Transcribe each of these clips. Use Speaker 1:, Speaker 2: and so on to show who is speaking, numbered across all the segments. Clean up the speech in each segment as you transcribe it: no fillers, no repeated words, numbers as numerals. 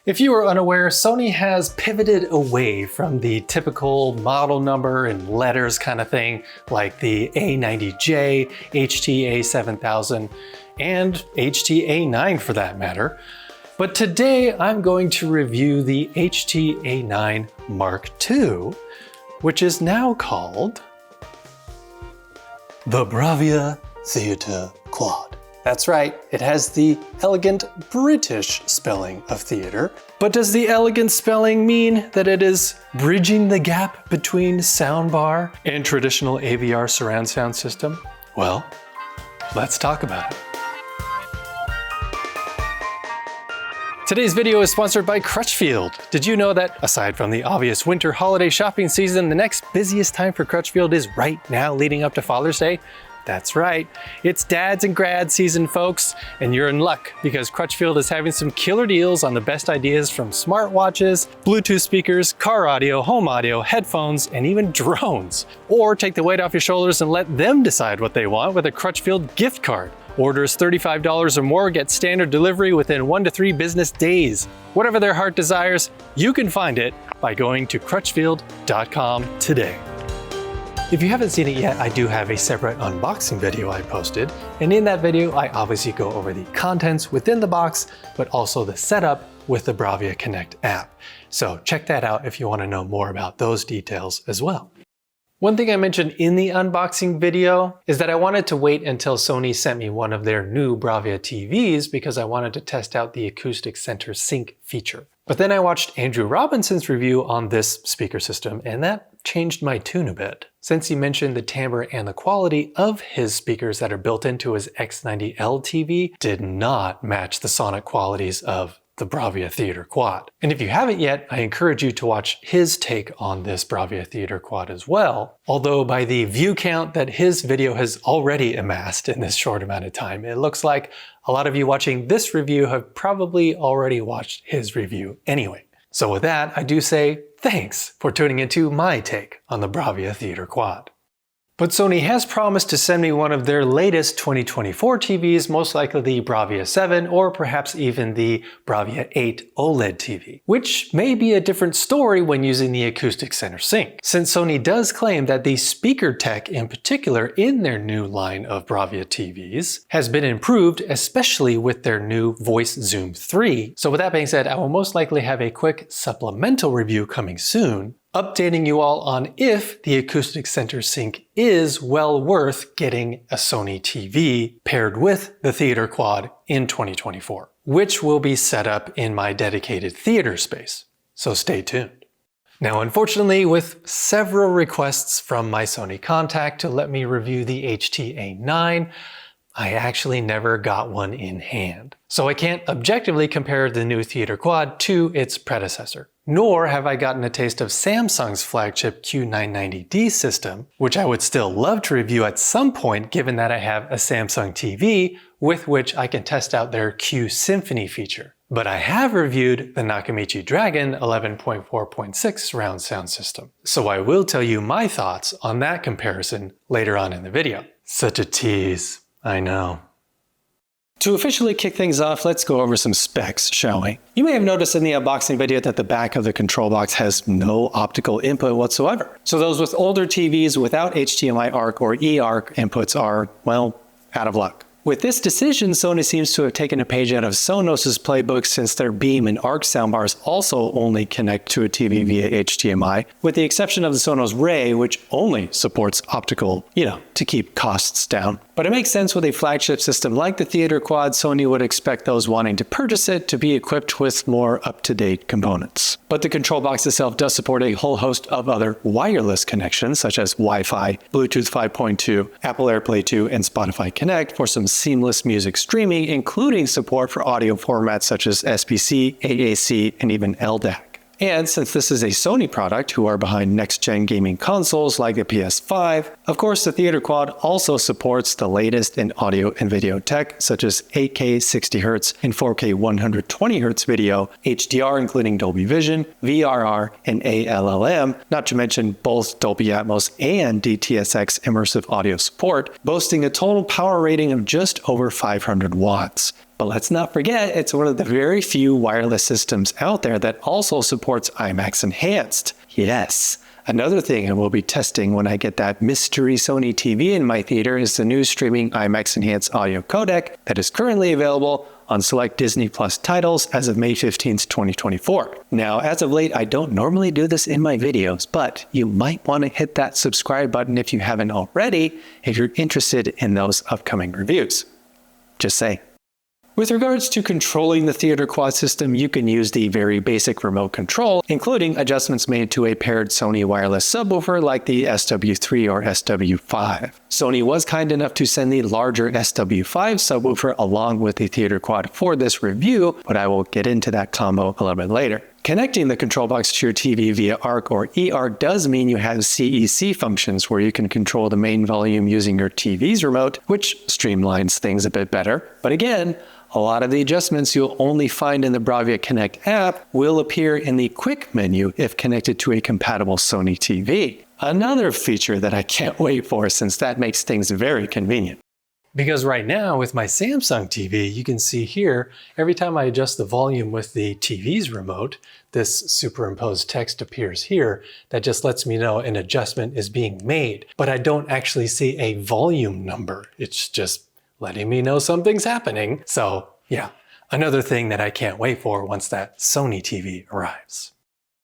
Speaker 1: If you are unaware, Sony has pivoted away from the typical model number and letters kind of thing, like the A90J, HT-A7000, and HT-A9 for that matter. But today I'm going to review the HT-A9 Mark II, which is now called the BRAVIA Theater Quad. That's right, it has the elegant British spelling of theater. But does the elegant spelling mean that it is bridging the gap between soundbar and traditional AVR surround sound system? Well, let's talk about it. Today's video is sponsored by Crutchfield. Did you know that aside from the obvious winter holiday shopping season, the next busiest time for Crutchfield is right now leading up to Father's Day? That's right, it's dads and grad season, folks, and you're in luck because Crutchfield is having some killer deals on the best ideas from smartwatches, Bluetooth speakers, car audio, home audio, headphones, and even drones. Or take the weight off your shoulders and let them decide what they want with a Crutchfield gift card. Orders $35 or more get standard delivery within 1 to 3 business days. Whatever their heart desires, you can find it by going to crutchfield.com today. If you haven't seen it yet, I do have a separate unboxing video I posted, and in that video I obviously go over the contents within the box, but also the setup with the BRAVIA Connect app. So check that out if you want to know more about those details as well. One thing I mentioned in the unboxing video is that I wanted to wait until Sony sent me one of their new BRAVIA TVs because I wanted to test out the acoustic center sync feature. But then I watched Andrew Robinson's review on this speaker system, and that changed my tune a bit. Since he mentioned the timbre and the quality of his speakers that are built into his X90L TV did not match the sonic qualities of the BRAVIA Theater Quad. And if you haven't yet, I encourage you to watch his take on this BRAVIA Theater Quad as well. Although by the view count that his video has already amassed in this short amount of time, it looks like a lot of you watching this review have probably already watched his review anyway. So with that, I do say thanks for tuning into my take on the BRAVIA Theater Quad. But Sony has promised to send me one of their latest 2024 TVs, most likely the BRAVIA 7 or perhaps even the BRAVIA 8 OLED TV, which may be a different story when using the acoustic center sync, since Sony does claim that the speaker tech in particular in their new line of BRAVIA TVs has been improved, especially with their new Voice Zoom 3. So with that being said, I will most likely have a quick supplemental review coming soon, updating you all on if the acoustic center sync is well worth getting a Sony TV paired with the Theater Quad in 2024, which will be set up in my dedicated theater space. So stay tuned. Now, unfortunately, with several requests from my Sony contact to let me review the HT-A9, I actually never got one in hand. So I can't objectively compare the new Theater Quad to its predecessor. Nor have I gotten a taste of Samsung's flagship Q990D system, which I would still love to review at some point given that I have a Samsung TV with which I can test out their Q Symphony feature. But I have reviewed the Nakamichi Dragon 11.4.6 surround sound system, so I will tell you my thoughts on that comparison later on in the video. Such a tease, I know. To officially kick things off, let's go over some specs, shall we? You may have noticed in the unboxing video that the back of the control box has no optical input whatsoever. So those with older TVs without HDMI ARC or eARC inputs are, well, out of luck. With this decision, Sony seems to have taken a page out of Sonos's playbook since their Beam and ARC soundbars also only connect to a TV via HDMI, with the exception of the Sonos Ray, which only supports optical, to keep costs down. But it makes sense with a flagship system like the Theater Quad, Sony would expect those wanting to purchase it to be equipped with more up-to-date components. But the control box itself does support a whole host of other wireless connections, such as Wi-Fi, Bluetooth 5.2, Apple AirPlay 2, and Spotify Connect for some seamless music streaming, including support for audio formats such as SPC, AAC, and even LDAC. And since this is a Sony product who are behind next-gen gaming consoles like the PS5, of course the Theater Quad also supports the latest in audio and video tech such as 8K 60Hz and 4K 120Hz video, HDR including Dolby Vision, VRR, and ALLM, not to mention both Dolby Atmos and DTS:X immersive audio support, boasting a total power rating of just over 500 watts. But let's not forget, it's one of the very few wireless systems out there that also supports IMAX Enhanced. Yes. Another thing I will be testing when I get that mystery Sony TV in my theater is the new streaming IMAX Enhanced audio codec that is currently available on select Disney Plus titles as of May 15th, 2024. Now, as of late, I don't normally do this in my videos, but you might want to hit that subscribe button if you haven't already, if you're interested in those upcoming reviews. Just say. With regards to controlling the Theater Quad system, you can use the very basic remote control, including adjustments made to a paired Sony wireless subwoofer like the SW3 or SW5. Sony was kind enough to send the larger SW5 subwoofer along with the Theater Quad for this review, but I will get into that combo a little bit later. Connecting the control box to your TV via ARC or eARC does mean you have CEC functions where you can control the main volume using your TV's remote, which streamlines things a bit better. But again, a lot of the adjustments you'll only find in the BRAVIA Connect app will appear in the quick menu if connected to a compatible Sony TV. Another feature that I can't wait for, since that makes things very convenient. Because right now with my Samsung TV, you can see here, every time I adjust the volume with the TV's remote, this superimposed text appears here that just lets me know an adjustment is being made, but I don't actually see a volume number. It's just letting me know something's happening. So yeah, another thing that I can't wait for once that Sony TV arrives.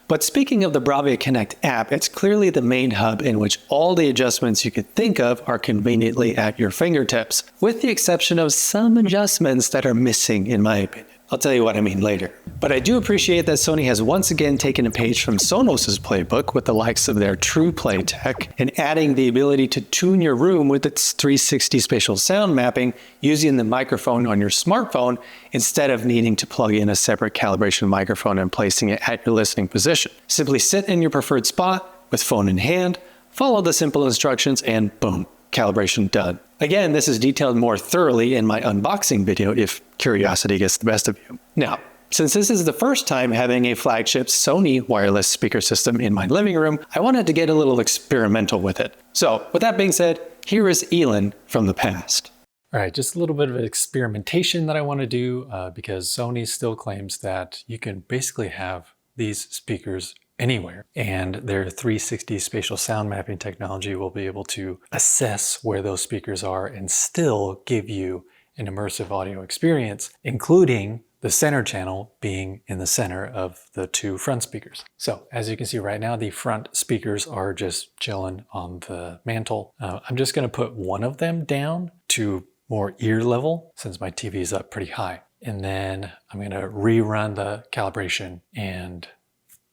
Speaker 1: But speaking of the BRAVIA Connect app, it's clearly the main hub in which all the adjustments you could think of are conveniently at your fingertips, with the exception of some adjustments that are missing in my opinion. I'll tell you what I mean later. But I do appreciate that Sony has once again taken a page from Sonos's playbook with the likes of their TruePlay tech and adding the ability to tune your room with its 360 spatial sound mapping using the microphone on your smartphone instead of needing to plug in a separate calibration microphone and placing it at your listening position. Simply sit in your preferred spot with phone in hand, follow the simple instructions, and boom, calibration done. Again, this is detailed more thoroughly in my unboxing video if curiosity gets the best of you. Now, since this is the first time having a flagship Sony wireless speaker system in my living room, I wanted to get a little experimental with it. So, with that being said, here is Elon from the past. All right, just a little bit of experimentation that I want to do because Sony still claims that you can basically have these speakers anywhere, and their 360 spatial sound mapping technology will be able to assess where those speakers are and still give you an immersive audio experience, including the center channel being in the center of the two front speakers. So as you can see right now, the front speakers are just chilling on the mantle. I'm just going to put one of them down to more ear level since my TV is up pretty high. And then I'm going to rerun the calibration and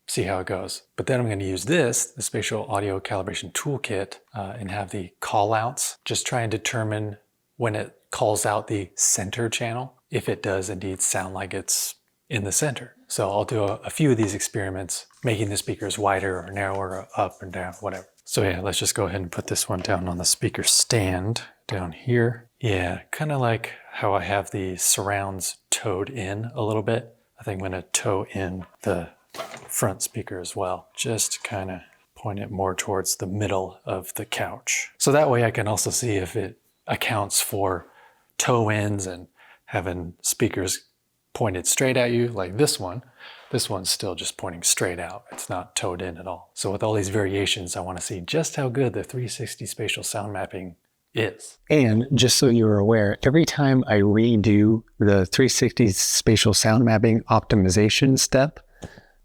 Speaker 1: see how it goes. But then I'm going to use this, the Spatial Audio Calibration Toolkit, and have the callouts just try and determine when it calls out the center channel, if it does indeed sound like it's in the center. So I'll do a few of these experiments, making the speakers wider or narrower or up and down, whatever. So yeah, let's just go ahead and put this one down on the speaker stand down here. Yeah, kind of like how I have the surrounds towed in a little bit. I think I'm going to tow in the front speaker as well, just kind of point it more towards the middle of the couch. So that way I can also see if it accounts for toe ins and having speakers pointed straight at you like this one. This one's still just pointing straight out. It's not towed in at all. So with all these variations, I want to see just how good the 360 spatial sound mapping is. And just so you're aware, every time I redo the 360 spatial sound mapping optimization step,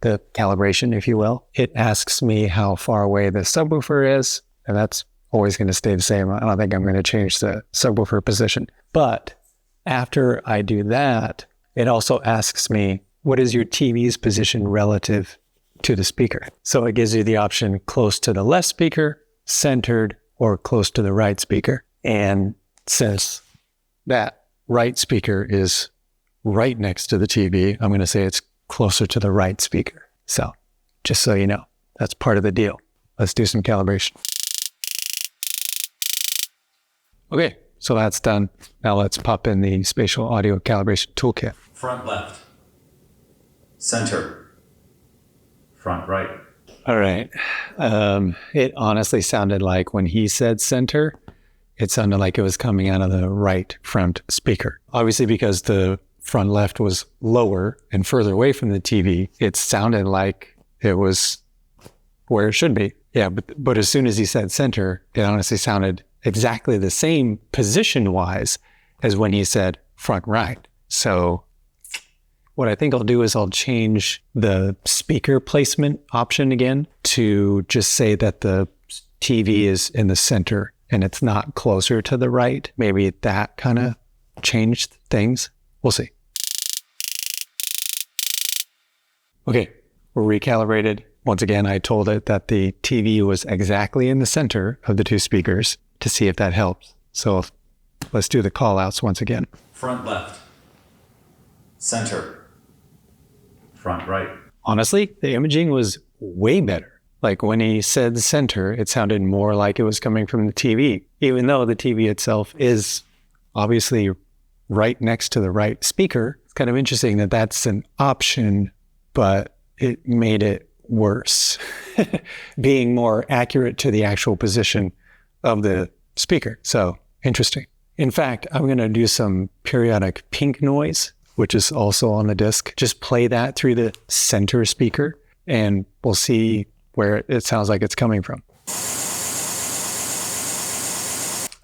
Speaker 1: the calibration, if you will, it asks me how far away the subwoofer is, and that's always going to stay the same. I don't think I'm going to change the subwoofer position. But after I do that, it also asks me, what is your TV's position relative to the speaker? So it gives you the option close to the left speaker, centered, or close to the right speaker. And since that right speaker is right next to the TV, I'm going to say it's closer to the right speaker. So just so you know, that's part of the deal. Let's do some calibration. Okay, so that's done. Now let's pop in the Spatial Audio Calibration Toolkit.
Speaker 2: Front left. Center. Front right.
Speaker 1: All right. It honestly sounded like when he said center, it sounded like it was coming out of the right front speaker. Obviously, because the front left was lower and further away from the TV, it sounded like it was where it should be. Yeah, but as soon as he said center, it honestly sounded exactly the same position-wise as when he said front right. So what I think I'll do is I'll change the speaker placement option again to just say that the TV is in the center and it's not closer to the right. Maybe that kind of changed things. We'll see. Okay, we're recalibrated. Once again, I told it that the TV was exactly in the center of the two speakers to see if that helps. So let's do the call outs once again.
Speaker 2: Front left. Center. Front right.
Speaker 1: Honestly, the imaging was way better. Like when he said center, it sounded more like it was coming from the TV, even though the TV itself is obviously right next to the right speaker. It's kind of interesting that that's an option, but it made it worse, being more accurate to the actual position of the speaker. So interesting. In fact, I'm going to do some periodic pink noise, which is also on the disc. Just play that through the center speaker and we'll see where it sounds like it's coming from.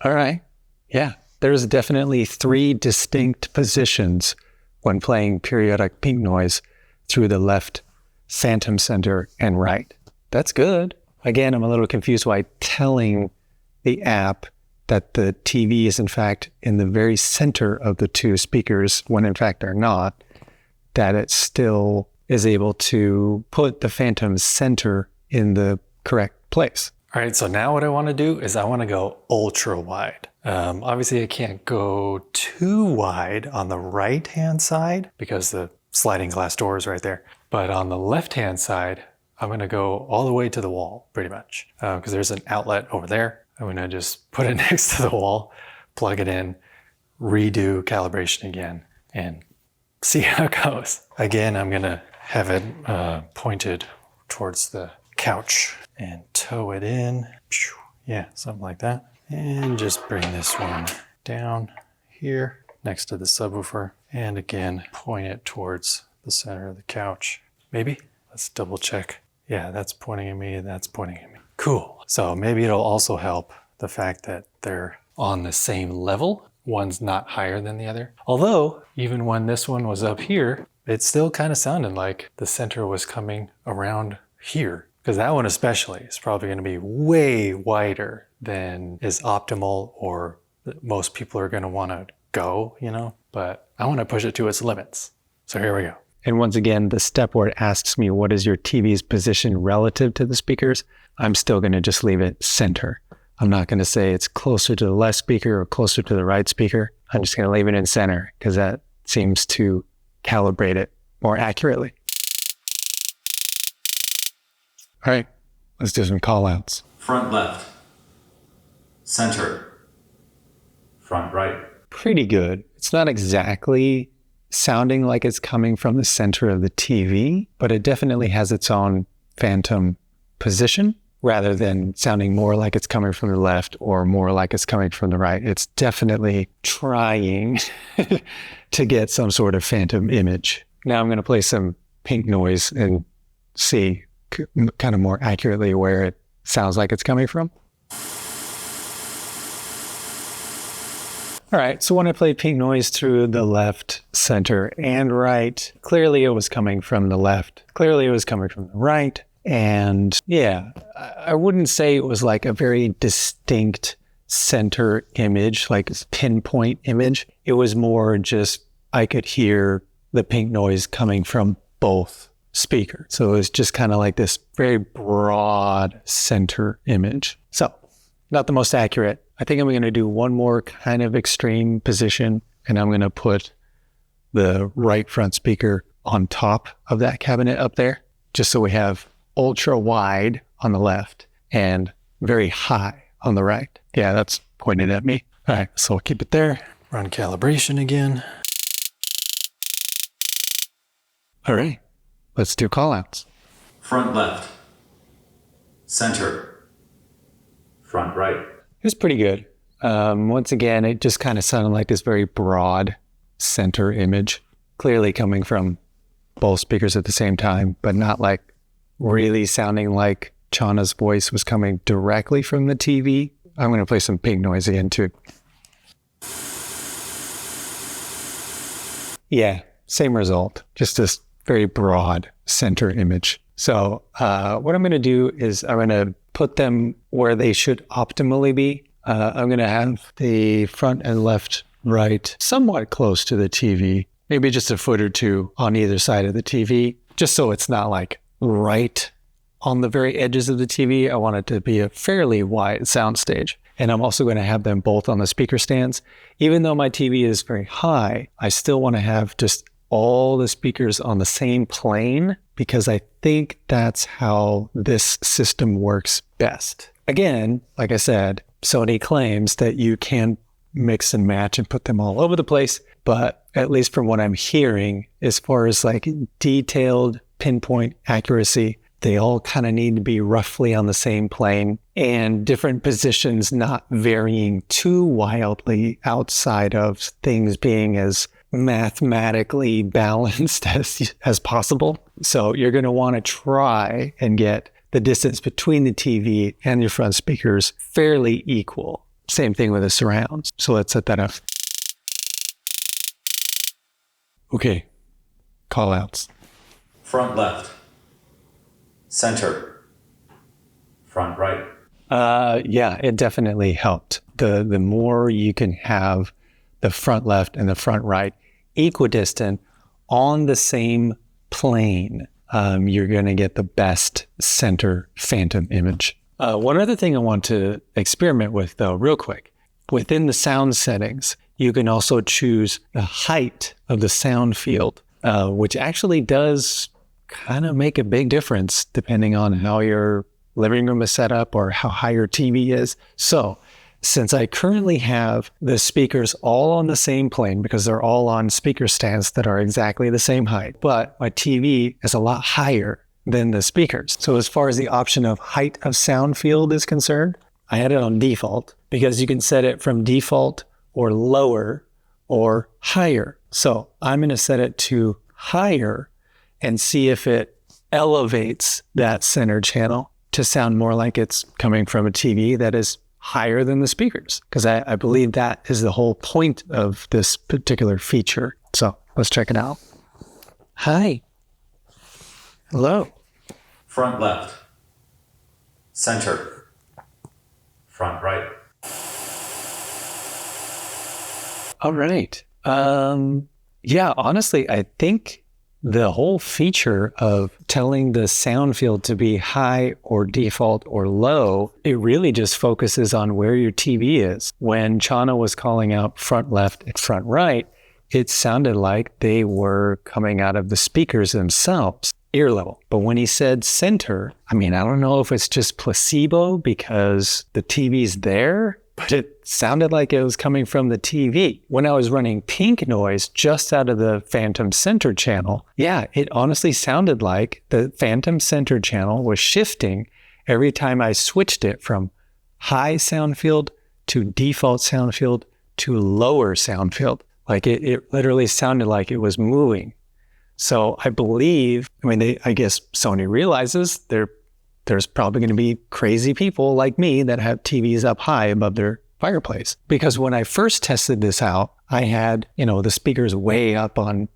Speaker 1: All right. Yeah, there's definitely 3 distinct positions when playing periodic pink noise through the left phantom center and right. That's good. Again, I'm a little confused why telling the app that the TV is in fact in the very center of the two speakers, when in fact they're not, that it still is able to put the phantom center in the correct place. All right, so now what I want to do is I want to go ultra wide. Obviously, I can't go too wide on the right-hand side because the sliding glass door is right there. But on the left-hand side, I'm going to go all the way to the wall, pretty much, because there's an outlet over there. I'm going to just put it next to the wall, plug it in, redo calibration again, and see how it goes. Again, I'm going to have it pointed towards the couch and tow it in. Yeah, something like that. And just bring this one down here next to the subwoofer. And again, point it towards the center of the couch. Maybe? Let's double check. Yeah, that's pointing at me, that's pointing at me. Cool. So maybe it'll also help the fact that they're on the same level. One's not higher than the other. Although, even when this one was up here, it still kind of sounded like the center was coming around here. Because that one especially is probably going to be way wider than is optimal or most people are going to want to go, you know? But I want to push it to its limits. So here we go. And once again, the step where it asks me, what is your TV's position relative to the speakers? I'm still going to just leave it center. I'm not going to say it's closer to the left speaker or closer to the right speaker. I'm just going to leave it in center because that seems to calibrate it more accurately. All right, let's do some call outs.
Speaker 2: Front left. Center. Front right.
Speaker 1: Pretty good. It's not exactly sounding like it's coming from the center of the TV, but it definitely has its own phantom position rather than sounding more like it's coming from the left or more like it's coming from the right. It's definitely trying to get some sort of phantom image. Now I'm going to play some pink noise and see kind of more accurately where it sounds like it's coming from. All right, so when I played pink noise through the left, center, and right, clearly it was coming from the left. Clearly it was coming from the right. And yeah, I wouldn't say it was like a very distinct center image, like pinpoint image. It was more just, I could hear the pink noise coming from both speakers. So it was just kind of like this very broad center image. So not the most accurate. I think I'm going to do one more kind of extreme position, and I'm going to put the right front speaker on top of that cabinet up there, just so we have ultra wide on the left and very high on the right. Yeah, that's pointed at me. All right, so I'll keep it there. Run calibration again. All right, let's do callouts.
Speaker 2: Front left. Center. Front right.
Speaker 1: It was pretty good. Once again, it just kind of sounded like this very broad center image, clearly coming from both speakers at the same time, but not like really sounding like Chana's voice was coming directly from the TV. I'm going to play some pink noise again too. Yeah, same result, just this very broad center image. So what I'm going to do is I'm going to put them where they should optimally be. I'm going to have the front and left, right, somewhat close to the TV, maybe just a foot or two on either side of the TV, just so it's not like right on the very edges of the TV. I want it to be a fairly wide soundstage. And I'm also going to have them both on the speaker stands. Even though my TV is very high, I still want to have just all the speakers on the same plane because I think that's how this system works best. Again, like I said, Sony claims that you can mix and match and put them all over the place, but at least from what I'm hearing, as far as like detailed pinpoint accuracy, they all kind of need to be roughly on the same plane and different positions not varying too wildly outside of things being as mathematically balanced as possible. So you're going to want to try and get the distance between the TV and your front speakers fairly equal. Same thing with the surrounds. So let's set that up. Okay, call outs.
Speaker 2: Front left. Center. Front right.
Speaker 1: Yeah, it definitely helped. The more you can have the front left and the front right equidistant on the same plane, you're going to get the best center phantom image. One other thing I want to experiment with though, real quick, within the sound settings, you can also choose the height of the sound field, which actually does kind of make a big difference depending on how your living room is set up or how high your TV is. So since I currently have the speakers all on the same plane because they're all on speaker stands that are exactly the same height, but my TV is a lot higher than the speakers. So as far as the option of height of sound field is concerned, I had it on default because you can set it from default or lower or higher. So I'm going to set it to higher and see if it elevates that center channel to sound more like it's coming from a TV that is higher than the speakers, because I believe that is the whole point of this particular feature. So let's check it out. Hi. Hello.
Speaker 2: Front left. Center. Front right.
Speaker 1: All right. Yeah, honestly, I think the whole feature of telling the sound field to be high or default or low, it really just focuses on where your TV is. When Chana was calling out front left and front right, it sounded like they were coming out of the speakers themselves, ear level. But when he said center, I mean, I don't know if it's just placebo because the TV's there, but it sounded like it was coming from the TV. When I was running pink noise just out of the phantom center channel, yeah, it honestly sounded like the phantom center channel was shifting every time I switched it from high sound field to default sound field to lower sound field. Like it literally sounded like it was moving. So I believe, I guess Sony realizes there's probably going to be crazy people like me that have TVs up high above their fireplace. Because when I first tested this out, I had, the speakers way up on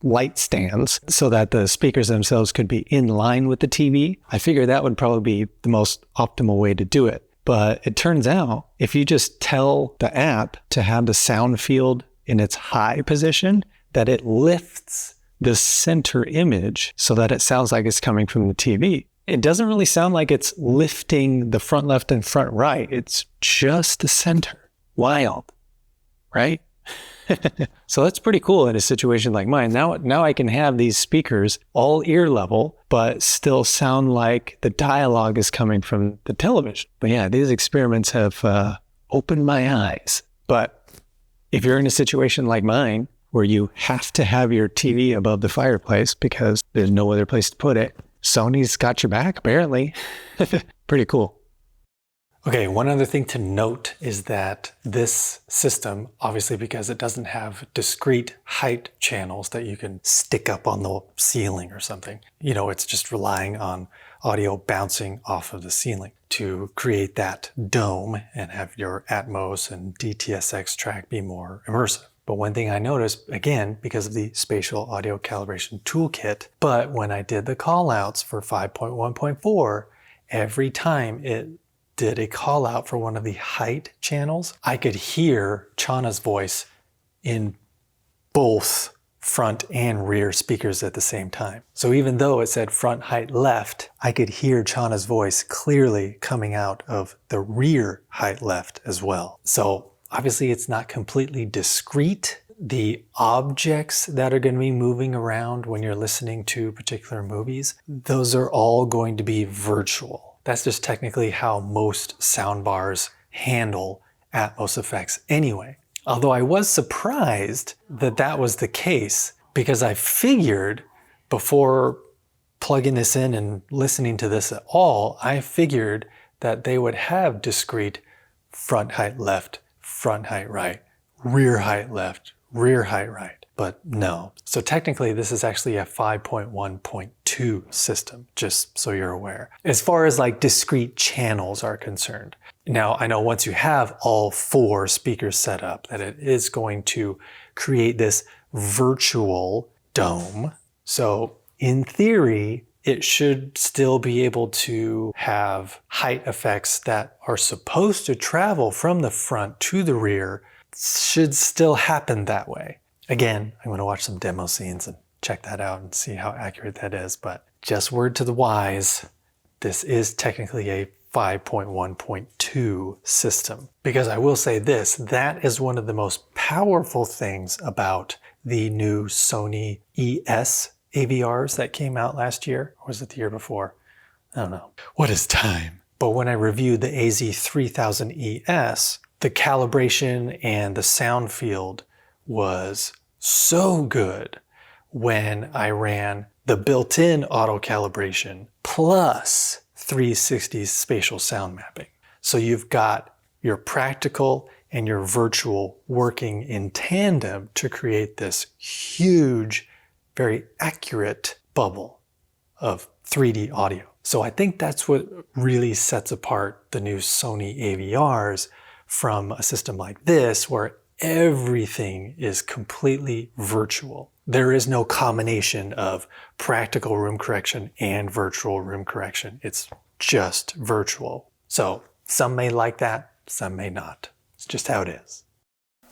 Speaker 1: light stands so that the speakers themselves could be in line with the TV. I figured that would probably be the most optimal way to do it. But it turns out if you just tell the app to have the sound field in its high position, that it lifts the center image so that it sounds like it's coming from the TV. It doesn't really sound like it's lifting the front left and front right. It's just the center. Wild, right? So that's pretty cool in a situation like mine. Now I can have these speakers all ear level, but still sound like the dialogue is coming from the television. But yeah, these experiments have opened my eyes. But if you're in a situation like mine, where you have to have your TV above the fireplace because there's no other place to put it, Sony's got your back, apparently. Pretty cool. Okay, one other thing to note is that this system, obviously because it doesn't have discrete height channels that you can stick up on the ceiling or something, it's just relying on audio bouncing off of the ceiling to create that dome and have your Atmos and DTSX track be more immersive. But one thing I noticed, again, because of the spatial audio calibration toolkit, but when I did the callouts for 5.1.4, every time it did a call out for one of the height channels, I could hear Chana's voice in both front and rear speakers at the same time. So even though it said front height left, I could hear Chana's voice clearly coming out of the rear height left as well. So obviously it's not completely discrete. The objects that are going to be moving around when you're listening to particular movies, those are all going to be virtual. That's just technically how most soundbars handle Atmos effects anyway. Although I was surprised that that was the case, because I figured before plugging this in and listening to this at all, I figured that they would have discrete front height left, front height right, rear height left, rear height right. But no. So technically this is actually a 5.1.2 system, just so you're aware. As far as like discrete channels are concerned. Now I know once you have all 4 speakers set up that it is going to create this virtual dome. So in theory, it should still be able to have height effects that are supposed to travel from the front to the rear, should still happen that way. Again, I'm going to watch some demo scenes and check that out and see how accurate that is. But just word to the wise, this is technically a 5.1.2 system. Because I will say this, that is one of the most powerful things about the new Sony ES AVRs that came out last year. Or was it the year before? I don't know. What is time? But when I reviewed the AZ3000 ES, the calibration and the Soundfield was so good when I ran the built-in auto calibration plus 360 spatial sound mapping. So you've got your practical and your virtual working in tandem to create this huge, very accurate bubble of 3D audio. So I think that's what really sets apart the new Sony AVRs from a system like this, where everything is completely virtual. There is no combination of practical room correction and virtual room correction. It's just virtual. So some may like that, some may not. It's just how it is.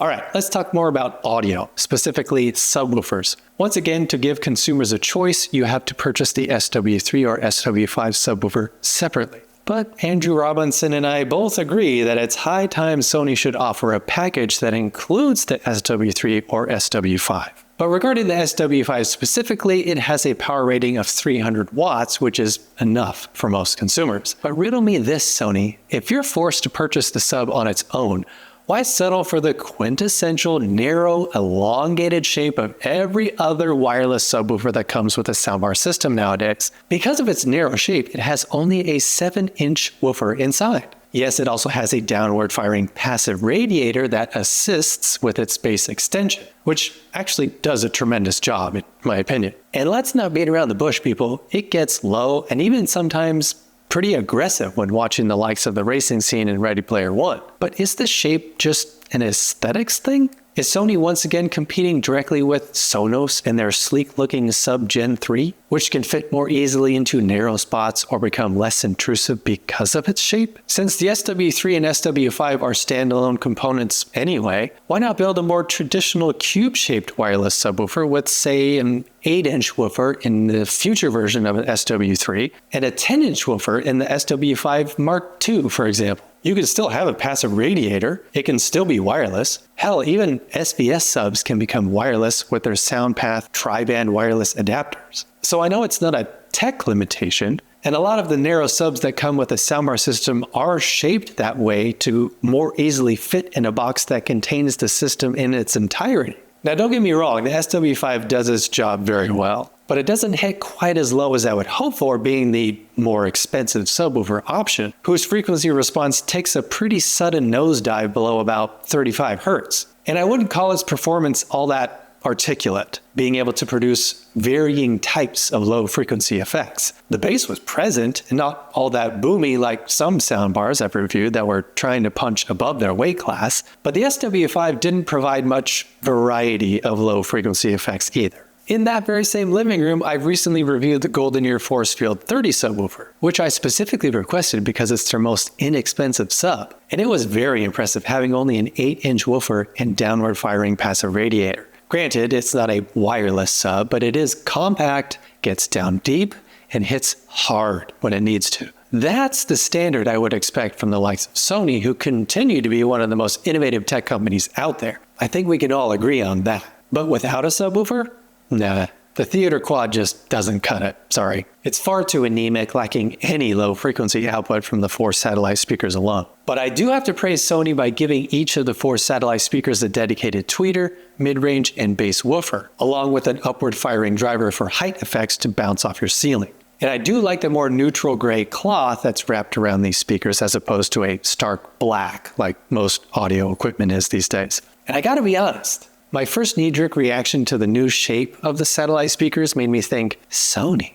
Speaker 1: All right, let's talk more about audio, specifically subwoofers. Once again, to give consumers a choice, you have to purchase the SW3 or SW5 subwoofer separately. But Andrew Robinson and I both agree that it's high time Sony should offer a package that includes the SW3 or SW5. But regarding the SW5 specifically, it has a power rating of 300 watts, which is enough for most consumers. But riddle me this, Sony, if you're forced to purchase the sub on its own, why settle for the quintessential narrow, elongated shape of every other wireless subwoofer that comes with a soundbar system nowadays? Because of its narrow shape, it has only a 7-inch woofer inside. Yes, it also has a downward firing passive radiator that assists with its bass extension, which actually does a tremendous job, in my opinion. And let's not beat around the bush, people. It gets low and even sometimes pretty aggressive when watching the likes of the racing scene in Ready Player One. But is the shape just an aesthetics thing? Is Sony once again competing directly with Sonos and their sleek-looking Sub Gen 3, which can fit more easily into narrow spots or become less intrusive because of its shape? Since the SW3 and SW5 are standalone components anyway, why not build a more traditional cube-shaped wireless subwoofer with, say, an 8-inch woofer in the future version of an SW3 and a 10-inch woofer in the SW5 Mark II, for example? You can still have a passive radiator. It can still be wireless. Hell, even SVS subs can become wireless with their SoundPath tri-band wireless adapters. So I know it's not a tech limitation, and a lot of the narrow subs that come with a soundbar system are shaped that way to more easily fit in a box that contains the system in its entirety. Now don't get me wrong, the SW5 does its job very well. but it doesn't hit quite as low as I would hope for, being the more expensive subwoofer option, whose frequency response takes a pretty sudden nosedive below about 35 Hz. And I wouldn't call its performance all that articulate, being able to produce varying types of low frequency effects. The bass was present and not all that boomy like some soundbars I've reviewed that were trying to punch above their weight class, but the SW5 didn't provide much variety of low frequency effects either. In that very same living room, I've recently reviewed the Golden Ear Forcefield 30 subwoofer, which I specifically requested because it's their most inexpensive sub, and it was very impressive having only an 8-inch woofer and downward firing passive radiator. Granted, it's not a wireless sub, but it is compact, gets down deep, and hits hard when it needs to. That's the standard I would expect from the likes of Sony, who continue to be one of the most innovative tech companies out there. I think we can all agree on that. But without a subwoofer? Nah. The Theater Quad just doesn't cut it, sorry. It's far too anemic, lacking any low frequency output from the 4 satellite speakers alone. But I do have to praise Sony by giving each of the 4 satellite speakers a dedicated tweeter, mid-range, and bass woofer, along with an upward firing driver for height effects to bounce off your ceiling. And I do like the more neutral gray cloth that's wrapped around these speakers as opposed to a stark black like most audio equipment is these days. And I gotta be honest, my first knee-jerk reaction to the new shape of the satellite speakers made me think, Sony,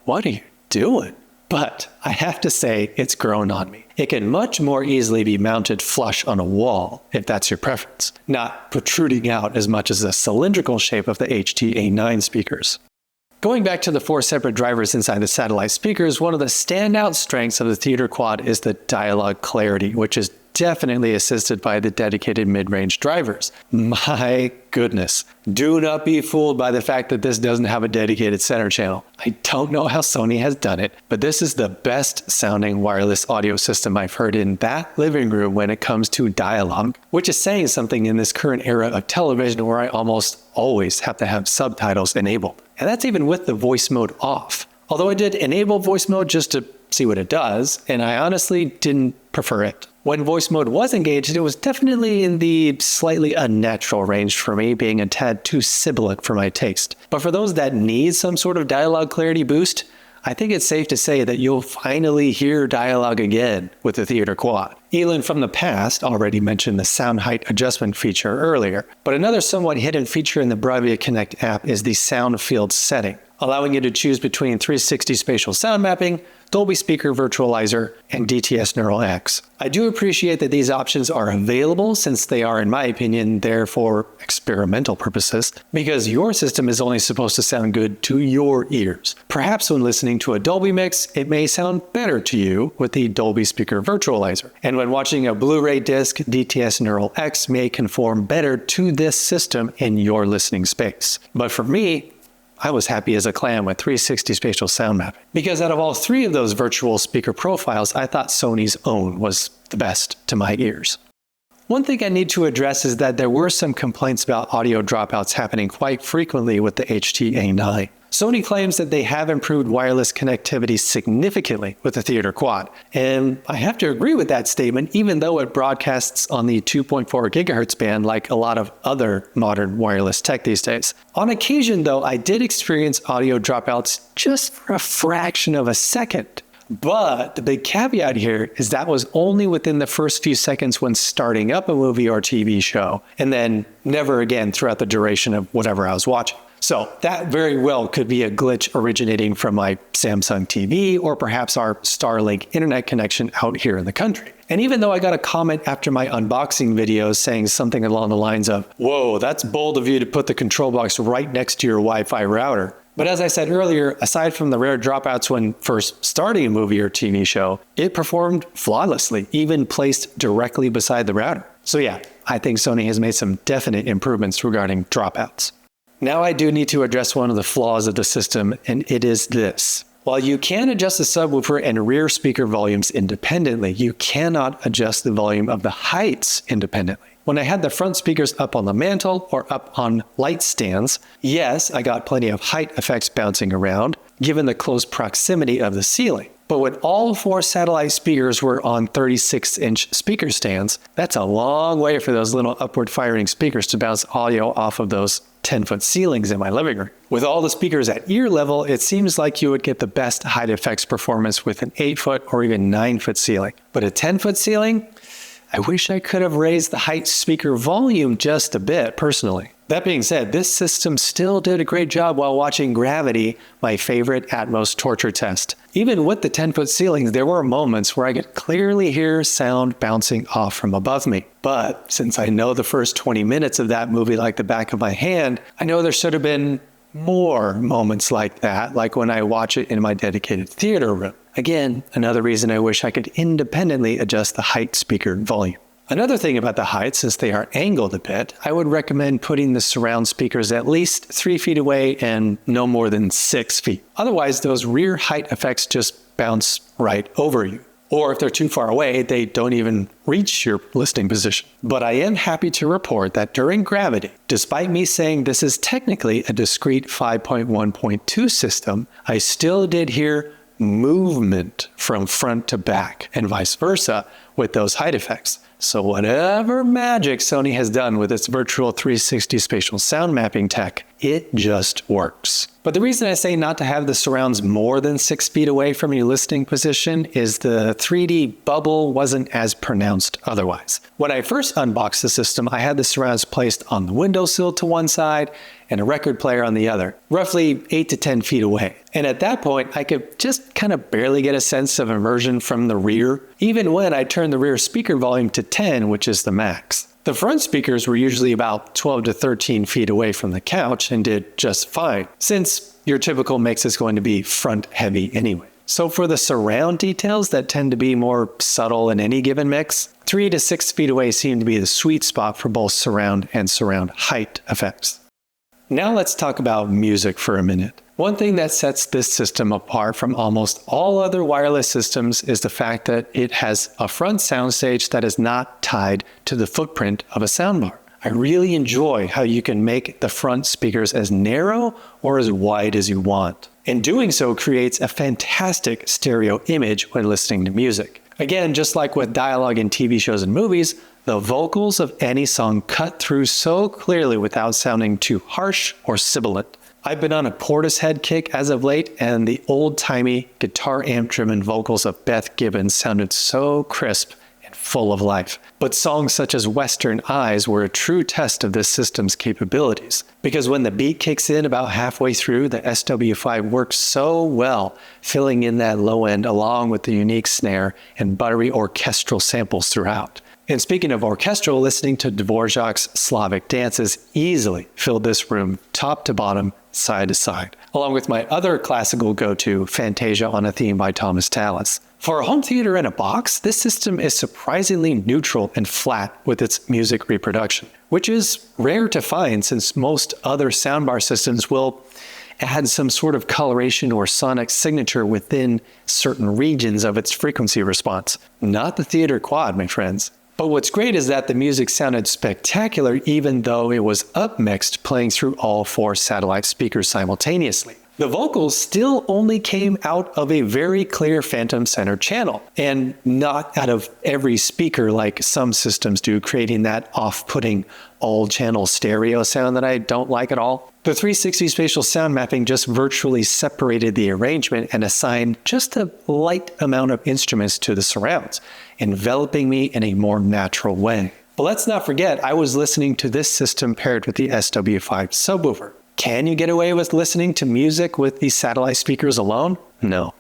Speaker 1: what are you doing? But I have to say, it's grown on me. It can much more easily be mounted flush on a wall, if that's your preference, not protruding out as much as the cylindrical shape of the HT-A9 speakers. Going back to the 4 separate drivers inside the satellite speakers, one of the standout strengths of the Theater Quad is the Dialog clarity, which is definitely assisted by the dedicated mid-range drivers. My goodness. Do not be fooled by the fact that this doesn't have a dedicated center channel. I don't know how Sony has done it, but this is the best sounding wireless audio system I've heard in that living room when it comes to Dialog, which is saying something in this current era of television where I almost always have to have subtitles enabled. And that's even with the voice mode off. Although I did enable voice mode just to see what it does, and I honestly didn't prefer it. When voice mode was engaged, it was definitely in the slightly unnatural range for me, being a tad too sibilant for my taste. But for those that need some sort of Dialog clarity boost, I think it's safe to say that you'll finally hear Dialog again with the Theater Quad. Elin from the past already mentioned the sound height adjustment feature earlier, but another somewhat hidden feature in the BRAVIA Connect app is the Soundfield setting, allowing you to choose between 360 spatial sound mapping, Dolby Speaker Virtualizer, and DTS Neural X. I do appreciate that these options are available since they are, in my opinion, there for experimental purposes, because your system is only supposed to sound good to your ears. Perhaps when listening to a Dolby mix, it may sound better to you with the Dolby Speaker Virtualizer. And when watching a Blu-ray disc, DTS Neural X may conform better to this system in your listening space. But for me, I was happy as a clam with 360 spatial sound mapping, because out of all 3 of those virtual speaker profiles, I thought Sony's own was the best to my ears. One thing I need to address is that there were some complaints about audio dropouts happening quite frequently with the HT-A9. Sony claims that they have improved wireless connectivity significantly with the Theater Quad, and I have to agree with that statement even though it broadcasts on the 2.4 GHz band like a lot of other modern wireless tech these days. On occasion though, I did experience audio dropouts just for a fraction of a second. But the big caveat here is that was only within the first few seconds when starting up a movie or TV show, and then never again throughout the duration of whatever I was watching. So that very well could be a glitch originating from my Samsung TV or perhaps our Starlink internet connection out here in the country. And even though I got a comment after my unboxing video saying something along the lines of, "Whoa, that's bold of you to put the control box right next to your Wi-Fi router." But as I said earlier, aside from the rare dropouts when first starting a movie or TV show, it performed flawlessly, even placed directly beside the router. So yeah, I think Sony has made some definite improvements regarding dropouts. Now I do need to address one of the flaws of the system, and it is this. While you can adjust the subwoofer and rear speaker volumes independently, you cannot adjust the volume of the heights independently. When I had the front speakers up on the mantle or up on light stands, yes, I got plenty of height effects bouncing around, given the close proximity of the ceiling. But when all 4 satellite speakers were on 36-inch speaker stands, that's a long way for those little upward firing speakers to bounce audio off of those 10-foot ceilings in my living room. With all the speakers at ear level, it seems like you would get the best height effects performance with an 8-foot or even 9-foot ceiling. But a 10-foot ceiling? I wish I could have raised the height speaker volume just a bit, personally. That being said, this system still did a great job while watching Gravity, my favorite Atmos torture test. Even with the 10-foot ceilings, there were moments where I could clearly hear sound bouncing off from above me. But since I know the first 20 minutes of that movie like the back of my hand, I know there should have been more moments like that, like when I watch it in my dedicated theater room. Again, another reason I wish I could independently adjust the height speaker volume. Another thing about the height, since they are angled a bit, I would recommend putting the surround speakers at least 3 feet away and no more than 6 feet. Otherwise, those rear height effects just bounce right over you. Or if they're too far away, they don't even reach your listening position. But I am happy to report that during Gravity, despite me saying this is technically a discrete 5.1.2 system, I still did hear movement from front to back and vice versa with those height effects. So whatever magic Sony has done with its virtual 360 spatial sound mapping tech, it just works. But the reason I say not to have the surrounds more than 6 feet away from your listening position is the 3D bubble wasn't as pronounced otherwise. When I first unboxed the system, I had the surrounds placed on the windowsill to one side and a record player on the other, roughly 8 to 10 feet away. And at that point, I could just kind of barely get a sense of immersion from the rear, even when I turned the rear speaker volume to 10, which is the max. The front speakers were usually about 12 to 13 feet away from the couch and did just fine, since your typical mix is going to be front heavy anyway. So for the surround details that tend to be more subtle in any given mix, 3 to 6 feet away seemed to be the sweet spot for both surround and surround height effects. Now let's talk about music for a minute. One thing that sets this system apart from almost all other wireless systems is the fact that it has a front soundstage that is not tied to the footprint of a soundbar. I really enjoy how you can make the front speakers as narrow or as wide as you want. And doing so creates a fantastic stereo image when listening to music. Again, just like with dialogue in TV shows and movies, the vocals of any song cut through so clearly without sounding too harsh or sibilant. I've been on a Portishead kick as of late, and the old-timey guitar amp-driven vocals of Beth Gibbons sounded so crisp and full of life. But songs such as Western Eyes were a true test of this system's capabilities, because when the beat kicks in about halfway through, the SW5 works so well, filling in that low end along with the unique snare and buttery orchestral samples throughout. And speaking of orchestral, listening to Dvorak's Slavic dances easily filled this room top to bottom, side to side, along with my other classical go-to, Fantasia on a Theme by Thomas Tallis. For a home theater in a box, this system is surprisingly neutral and flat with its music reproduction, which is rare to find since most other soundbar systems will add some sort of coloration or sonic signature within certain regions of its frequency response. Not the Theater Quad, my friends. But what's great is that the music sounded spectacular even though it was upmixed playing through all 4 satellite speakers simultaneously. The vocals still only came out of a very clear phantom center channel, and not out of every speaker like some systems do, creating that off-putting all-channel stereo sound that I don't like at all. The 360 spatial sound mapping just virtually separated the arrangement and assigned just a light amount of instruments to the surrounds, enveloping me in a more natural way. But let's not forget, I was listening to this system paired with the SW5 subwoofer. Can you get away with listening to music with these satellite speakers alone? No.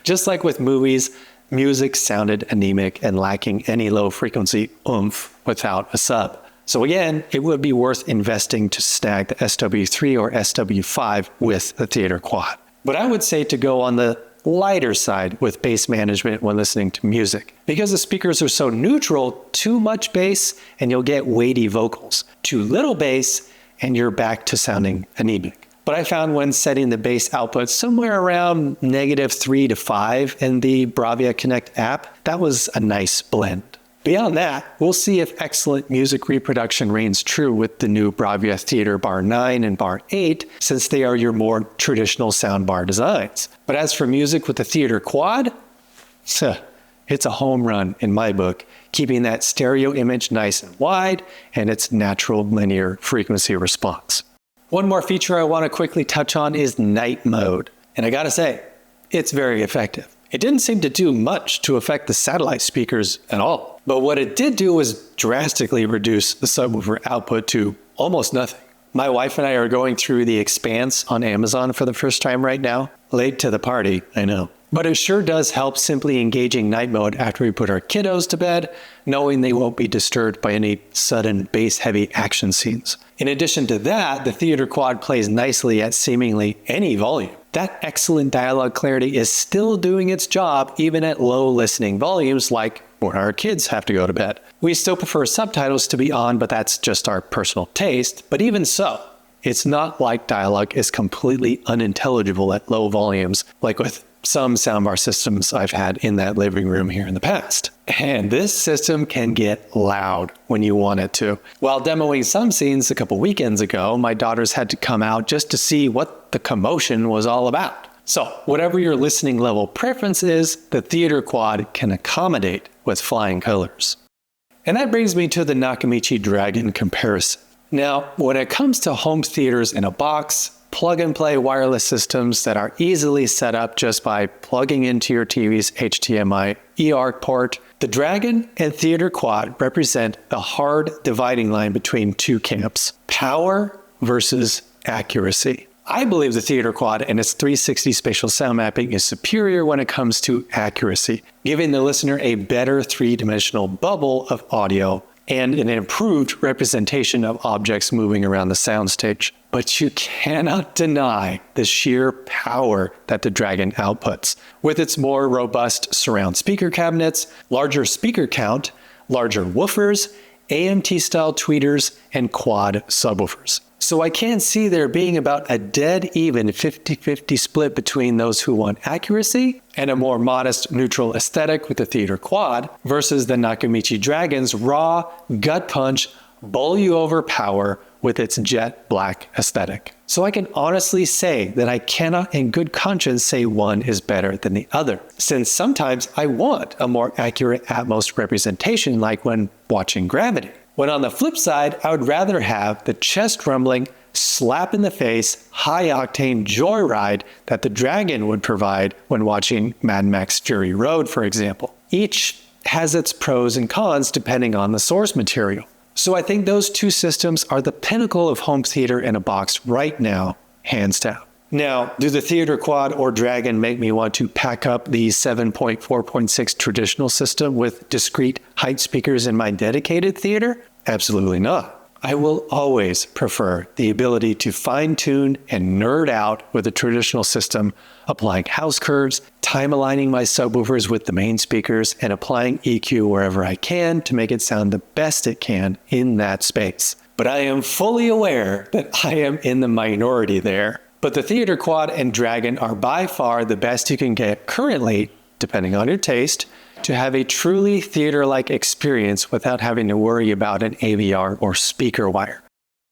Speaker 1: Just like with movies, music sounded anemic and lacking any low-frequency oomph without a sub. So again, it would be worth investing to snag the SW3 or SW5 with the Theater Quad. But I would say to go on the lighter side with bass management when listening to music. Because the speakers are so neutral, too much bass and you'll get weighty vocals. Too little bass and you're back to sounding anemic. But I found when setting the bass output somewhere around -3 to 5 in the BRAVIA Connect app, that was a nice blend. Beyond that, we'll see if excellent music reproduction reigns true with the new BRAVIA Theater Bar 9 and Bar 8, since they are your more traditional soundbar designs. But as for music with the Theater Quad, it's a home run in my book, keeping that stereo image nice and wide and its natural linear frequency response. One more feature I want to quickly touch on is night mode. And I gotta say, it's very effective. It didn't seem to do much to affect the satellite speakers at all. But what it did do was drastically reduce the subwoofer output to almost nothing. My wife and I are going through The Expanse on Amazon for the first time right now. Late to the party, I know. But it sure does help simply engaging night mode after we put our kiddos to bed, knowing they won't be disturbed by any sudden bass-heavy action scenes. In addition to that, the theater quad plays nicely at seemingly any volume. That excellent dialogue clarity is still doing its job even at low listening volumes like when our kids have to go to bed. We still prefer subtitles to be on, but that's just our personal taste. But even so, it's not like dialogue is completely unintelligible at low volumes, like with some soundbar systems I've had in that living room here in the past. And this system can get loud when you want it to. While demoing some scenes a couple weekends ago, my daughters had to come out just to see what the commotion was all about. So, whatever your listening level preference is, the theater quad can accommodate with flying colors. And that brings me to the Nakamichi Dragon comparison. Now, when it comes to home theaters in a box, plug-and-play wireless systems that are easily set up just by plugging into your TV's HDMI eARC port, the Dragon and Theater Quad represent the hard dividing line between two camps: power versus accuracy. I believe the Theater Quad and its 360 spatial sound mapping is superior when it comes to accuracy, giving the listener a better three-dimensional bubble of audio and an improved representation of objects moving around the soundstage. But you cannot deny the sheer power that the Dragon outputs. With its more robust surround speaker cabinets, larger speaker count, larger woofers, AMT-style tweeters, and quad subwoofers. So I can see there being about a dead even 50-50 split between those who want accuracy and a more modest neutral aesthetic with the Theater Quad versus the Nakamichi Dragon's raw, gut punch, bowl you over power with its jet black aesthetic. So I can honestly say that I cannot in good conscience say one is better than the other, since sometimes I want a more accurate Atmos representation like when watching Gravity. When on the flip side, I would rather have the chest rumbling, slap in the face, high octane joyride that the Dragon would provide when watching Mad Max Fury Road, for example. Each has its pros and cons depending on the source material. So I think those two systems are the pinnacle of home theater in a box right now, hands down. Now, do the Theater Quad or Dragon make me want to pack up the 7.4.6 traditional system with discrete height speakers in my dedicated theater? Absolutely not. I will always prefer the ability to fine-tune and nerd out with a traditional system, applying house curves, time aligning my subwoofers with the main speakers, and applying EQ wherever I can to make it sound the best it can in that space. But I am fully aware that I am in the minority there. But the Theater Quad and Dragon are by far the best you can get currently, depending on your taste, to have a truly theater-like experience without having to worry about an AVR or speaker wire.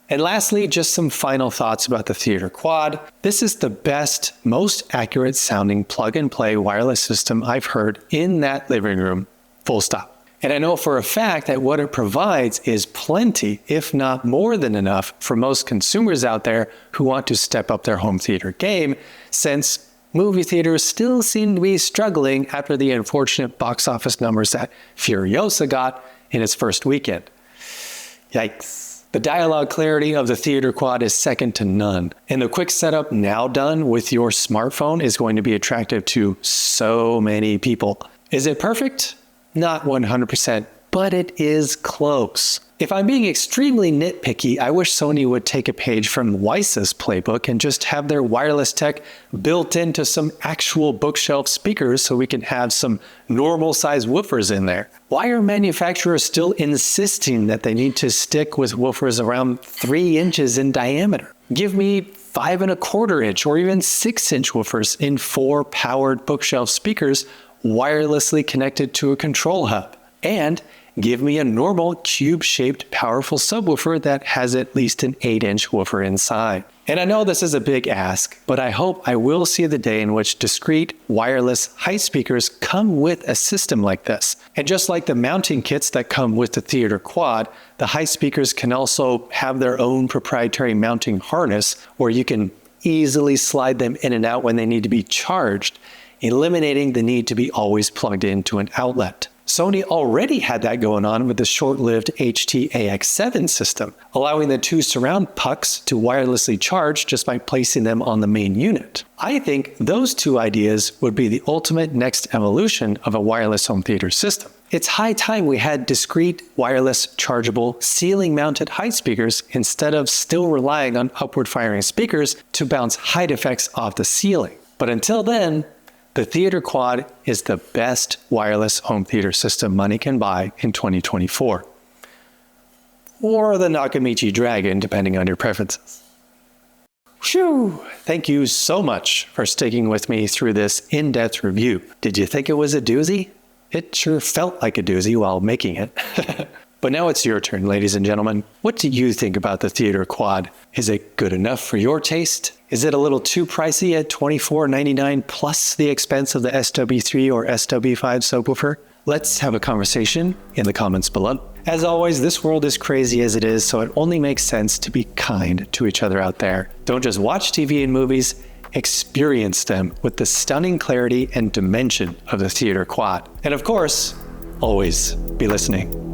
Speaker 1: And lastly, just some final thoughts about the Theater Quad. This is the best, most accurate sounding plug-and-play wireless system I've heard in that living room, full stop. And I know for a fact that what it provides is plenty, if not more than enough, for most consumers out there who want to step up their home theater game, since movie theaters still seem to be struggling after the unfortunate box office numbers that Furiosa got in its first weekend. Yikes. The dialogue clarity of the Theater Quad is second to none, and the quick setup now done with your smartphone is going to be attractive to so many people. Is it perfect? Not 100%, but it is close. If I'm being extremely nitpicky, I wish Sony would take a page from Weiss's playbook and just have their wireless tech built into some actual bookshelf speakers so we can have some normal size woofers in there. Why are manufacturers still insisting that they need to stick with woofers around 3 inches in diameter? Give me 5¼ inch or even 6-inch woofers in 4 powered bookshelf speakers wirelessly connected to a control hub. And give me a normal cube-shaped powerful subwoofer that has at least an 8-inch woofer inside. And I know this is a big ask, but I hope I will see the day in which discrete, wireless, high speakers come with a system like this. And just like the mounting kits that come with the Theater Quad, the high speakers can also have their own proprietary mounting harness where you can easily slide them in and out when they need to be charged, eliminating the need to be always plugged into an outlet. Sony already had that going on with the short-lived HT-AX7 system, allowing the two surround pucks to wirelessly charge just by placing them on the main unit. I think those two ideas would be the ultimate next evolution of a wireless home theater system. It's high time we had discrete, wireless, chargeable, ceiling-mounted high speakers instead of still relying on upward-firing speakers to bounce height effects off the ceiling. But until then, the Theater Quad is the best wireless home theater system money can buy in 2024. Or the Nakamichi Dragon, depending on your preferences. Phew! Thank you so much for sticking with me through this in-depth review. Did you think it was a doozy? It sure felt like a doozy while making it. But now it's your turn, ladies and gentlemen. What do you think about the Theater Quad? Is it good enough for your taste? Is it a little too pricey at $24.99 plus the expense of the SW3 or SW5 subwoofer? Let's have a conversation in the comments below. As always, this world is crazy as it is, so it only makes sense to be kind to each other out there. Don't just watch TV and movies, experience them with the stunning clarity and dimension of the Theater Quad. And of course, always be listening.